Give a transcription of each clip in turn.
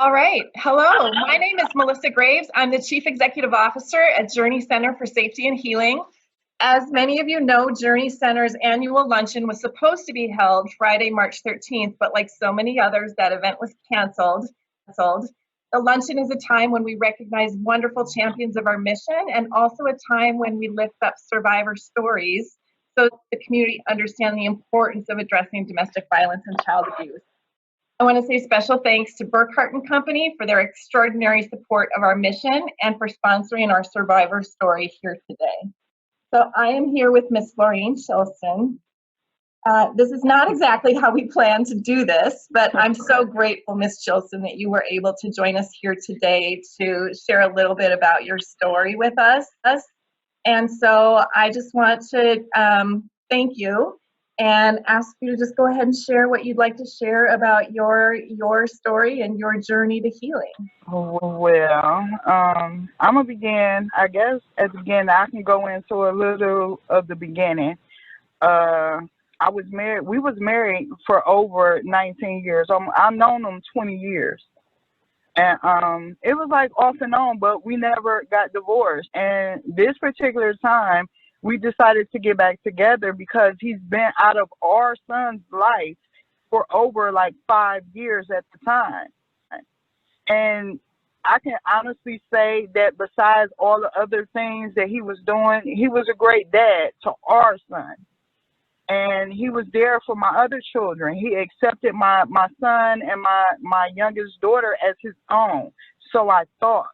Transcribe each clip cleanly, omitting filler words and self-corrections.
All right. Hello. My name is Melissa Graves. I'm the Chief Executive Officer at Journey Center for Safety and Healing. As many of you know, Journey Center's annual luncheon was supposed to be held Friday, March 13th, but like so many others, that event was canceled. The luncheon is a time when we recognize wonderful champions of our mission and also a time when we lift up survivor stories so the community understand the importance of addressing domestic violence and child abuse. I want to say special thanks to Burkhart and Company for their extraordinary support of our mission and for sponsoring our survivor story here today. So I am here with Miss Florine Shilson. This is not exactly how we planned to do this, but I'm so grateful, Miss Shilson, that you were able to join us here today to share a little bit about your story with us. And so I just want to thank you and ask you to just go ahead and share what you'd like to share about your story and your journey to healing. Well, I'm gonna begin. I guess at the beginning, I can go into a little of the beginning. I was married. We was married for over 19 years. I've known him 20 years, and it was like off and on, but we never got divorced. And this particular time, we decided to get back together because he's been out of our son's life for over like 5 years at the time. And I can honestly say that besides all the other things that he was doing, he was a great dad to our son. And he was there for my other children. He accepted my son and my youngest daughter as his own. So I thought.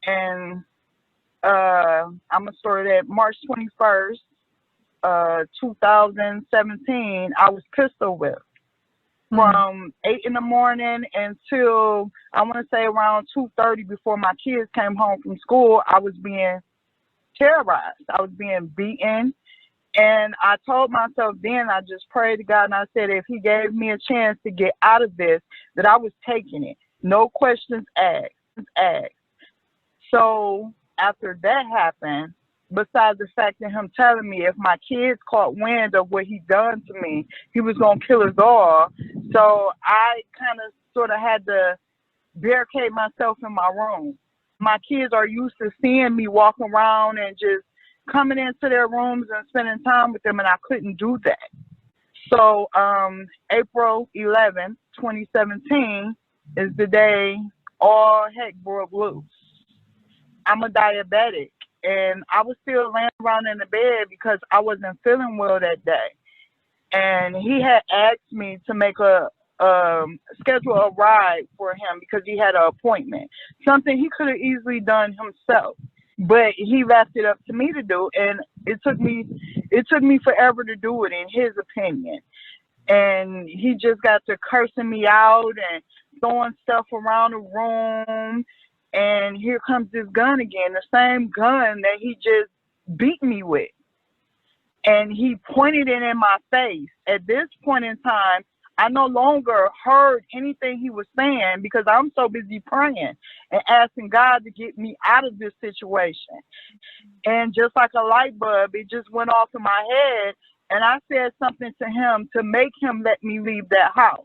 And I'm going to start at March 21st, 2017, I was pistol whipped. From 8 in the morning until I want to say around 2:30 before my kids came home from school, I was being terrorized. I was being beaten. And I told myself then, I just prayed to God and I said, if he gave me a chance to get out of this, that I was taking it. No questions asked. So after that happened, besides the fact of him telling me if my kids caught wind of what he done to me, he was going to kill us all. So I kind of sort of had to barricade myself in my room. My kids are used to seeing me walk around and just coming into their rooms and spending time with them, and I couldn't do that. So April 11th, 2017 is the day all heck broke loose. I'm a diabetic. And I was still laying around in the bed because I wasn't feeling well that day. And he had asked me to make schedule a ride for him because he had an appointment. Something he could have easily done himself. But he left it up to me to do, and it took me forever to do it in his opinion. And he just got to cursing me out and throwing stuff around the room. And here comes this gun again, the same gun that he just beat me with. And he pointed it in my face. At this point in time, I no longer heard anything he was saying because I'm so busy praying and asking God to get me out of this situation. And just like a light bulb, it just went off in my head. And I said something to him to make him let me leave that house.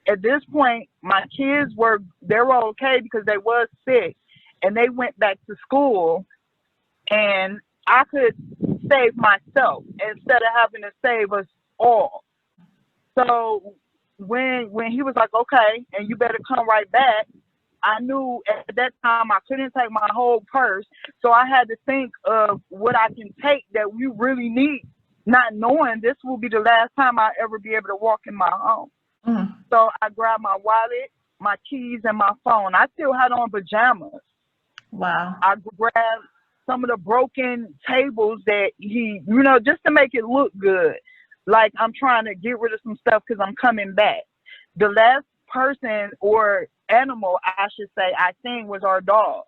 At this point, my kids were okay because they was sick, and they went back to school, and I could save myself instead of having to save us all. So when he was like, okay, and you better come right back, I knew at that time I couldn't take my whole purse, so I had to think of what I can take that we really need, not knowing this will be the last time I'll ever be able to walk in my home. So I grabbed my wallet, my keys, and my phone. I still had on pajamas. Wow. I grabbed some of the broken tables that just to make it look good. Like I'm trying to get rid of some stuff because I'm coming back. The last person or animal, I should say, I think was our dog.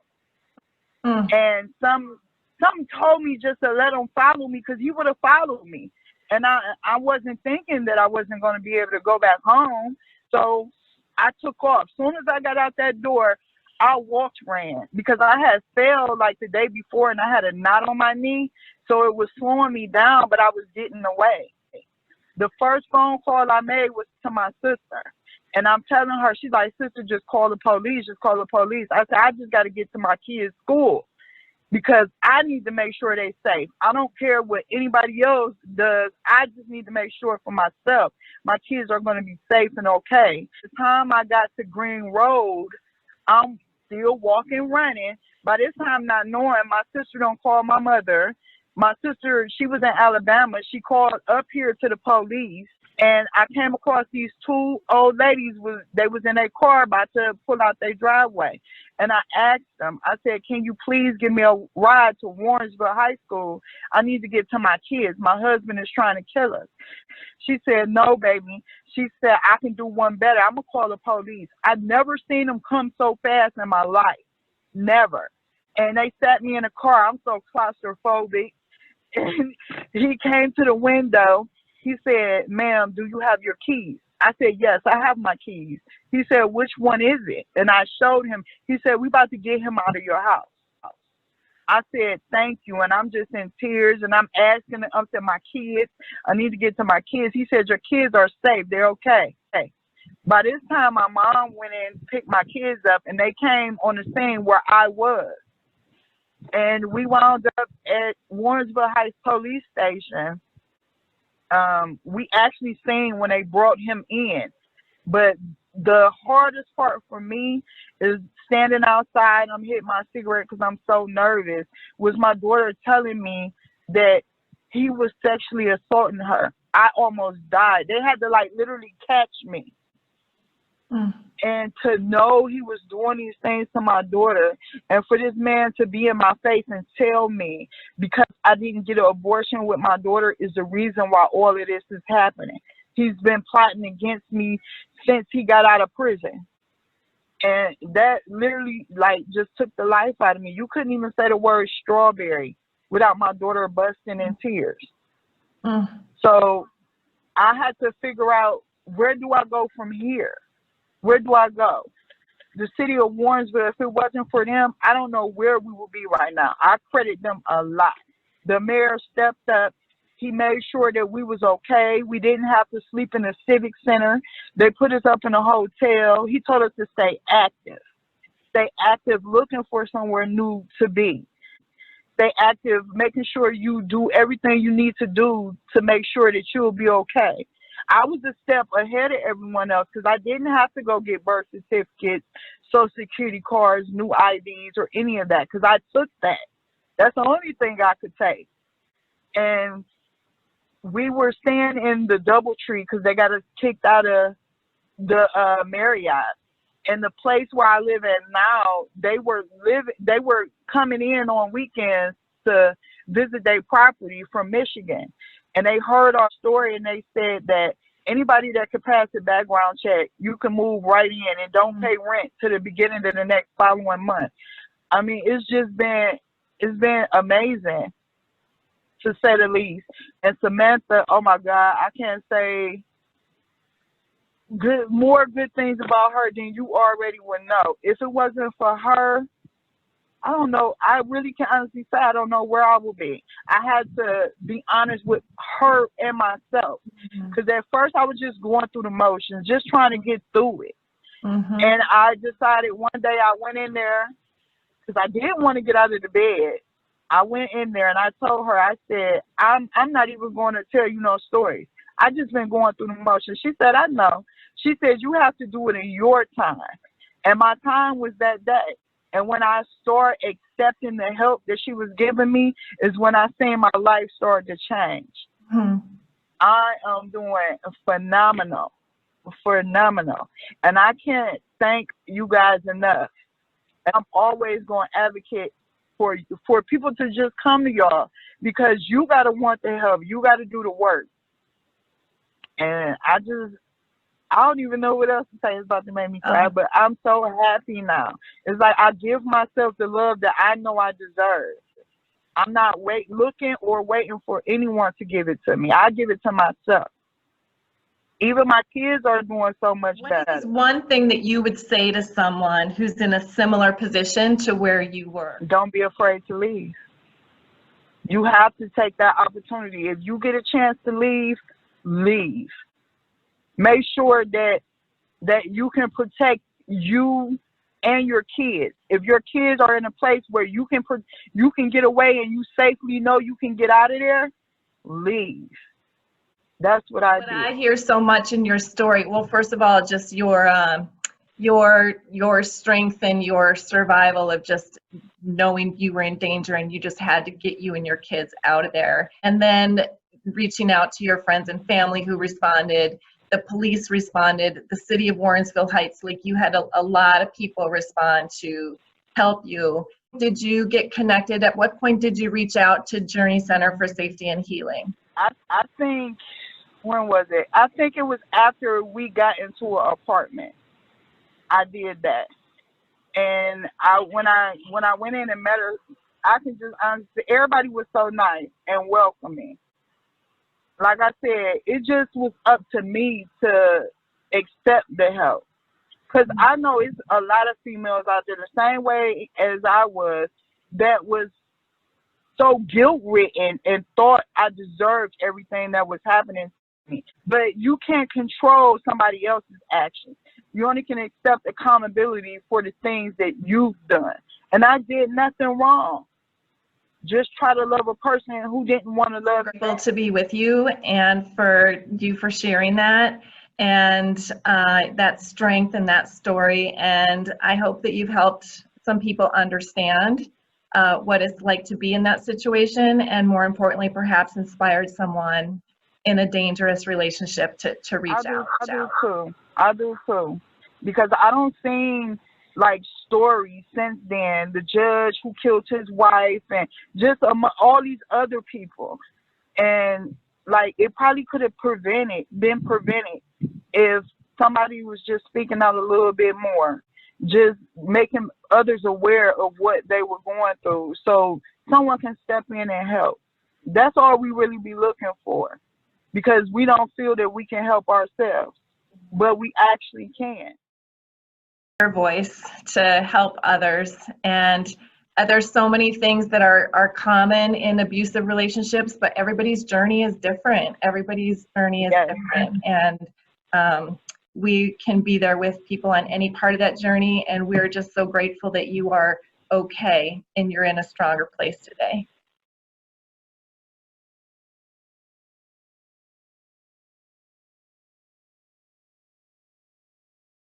And something told me just to let him follow me because he would have followed me. And I wasn't thinking that I wasn't going to be able to go back home. So I took off. As soon as I got out that door, I ran because I had fell like the day before and I had a knot on my knee. So it was slowing me down, but I was getting away. The first phone call I made was to my sister. And I'm telling her, she's like, sister, just call the police, just call the police. I said, I just got to get to my kids' school because I need to make sure they're safe. I don't care what anybody else does. I just need to make sure for myself, my kids are going to be safe and okay. The time I got to Green Road, I'm still walking, running. By this time, not knowing, my sister don't call my mother. My sister, she was in Alabama. She called up here to the police. And I came across these two old ladies. They was in their car about to pull out their driveway. And I asked them, I said, can you please give me a ride to Warrensville High School? I need to get to my kids. My husband is trying to kill us. She said, no, baby. She said, I can do one better. I'm going to call the police. I've never seen them come so fast in my life. Never. And they sat me in a car. I'm so claustrophobic. And he came to the window. He said, ma'am, do you have your keys? I said, yes, I have my keys. He said, which one is it? And I showed him. He said, we about to get him out of your house. I said, thank you. And I'm just in tears. And I'm asking him to my kids. I need to get to my kids. He said, your kids are safe. They're okay. Hey. By this time, my mom went in, picked my kids up, and they came on the scene where I was. And we wound up at Warrensville Heights Police Station. We actually seen when they brought him in, but the hardest part for me is standing outside. I'm hitting my cigarette because I'm so nervous. Was my daughter telling me that he was sexually assaulting her. I almost died. They had to like literally catch me. And to know he was doing these things to my daughter, and for this man to be in my face and tell me because I didn't get an abortion with my daughter is the reason why all of this is happening. He's been plotting against me since he got out of prison. And that literally like just took the life out of me. You couldn't even say the word strawberry without my daughter busting in tears. So I had to figure out, where do I go from here? Where do I go? The city of Warrensville, if it wasn't for them, I don't know where we would be right now. I credit them a lot. The mayor stepped up. He made sure that we was okay. We didn't have to sleep in the civic center. They put us up in a hotel. He told us to stay active, looking for somewhere new to be. Stay active, making sure you do everything you need to do to make sure that you'll be okay. I was a step ahead of everyone else because I didn't have to go get birth certificates, social security cards, new IDs, or any of that because I took that. That's the only thing I could take. And we were staying in the DoubleTree because they got us kicked out of the Marriott. And the place where I live at now, they were coming in on weekends to visit their property from Michigan. And they heard our story and they said that anybody that could pass a background check, you can move right in and don't pay rent to the beginning of the next following month. I mean, it's been amazing, to say the least. And Samantha, oh my God, I can't say more good things about her than you already would know. If it wasn't for her, I don't know. I really can honestly say I don't know where I would be. I had to be honest with her and myself. Because at first I was just going through the motions, just trying to get through it. And I decided one day I went in there because I didn't want to get out of the bed. I went in there and I told her, I said, I'm not even going to tell you no stories. I just been going through the motions. She said, I know. She said, you have to do it in your time. And my time was that day. And when I started accepting the help that she was giving me is when I seen my life start to change. I am doing phenomenal. And I can't thank you guys enough. And I'm always going to advocate for people to just come to y'all because you got to want the help. You got to do the work. And I don't even know what else to say. It's about to make me cry, but I'm so happy now. It's like I give myself the love that I know I deserve. I'm not looking or waiting for anyone to give it to me. I give it to myself. Even my kids are doing so much better. What is one thing that you would say to someone who's in a similar position to where you were? Don't be afraid to leave. You have to take that opportunity. If you get a chance to leave, leave. Make sure that that you can protect you and your kids. If your kids are in a place where you can get away and you safely know you can get out of there, leave. That's what I What I did. hear so much in your story, well, first of all, just your strength and your survival of just knowing you were in danger and you just had to get you and your kids out of there. And then reaching out to your friends and family who responded, the police responded, the city of Warrensville Heights, like you had a lot of people respond to help you. Did you get connected? At what point did you reach out to Journey Center for Safety and Healing? I think, when was it? I think it was after we got into an apartment. I did that. And when I went in and met her, I can just honestly, everybody was so nice and welcoming. Like I said, it just was up to me to accept the help. Because I know it's a lot of females out there the same way as I was, that was so guilt-ridden and thought I deserved everything that was happening to me. But you can't control somebody else's actions. You only can accept accountability for the things that you've done. And I did nothing wrong. Just try to love a person who didn't want to love me. Grateful to be with you and for you for sharing that and that strength and that story. And I hope that you've helped some people understand what it's like to be in that situation, and more importantly, perhaps inspired someone in a dangerous relationship to reach out. I do too. Because I don't see like stories since then. The judge who killed his wife and just all these other people. And like it probably could have been prevented if somebody was just speaking out a little bit more, just making others aware of what they were going through so someone can step in and help. That's all we really be looking for, because we don't feel that we can help ourselves, but we actually can. Your voice to help others. And there's so many things that are common in abusive relationships, but everybody's journey is different. Everybody's journey is different. And we can be there with people on any part of that journey. And we're just so grateful that you are okay and you're in a stronger place today.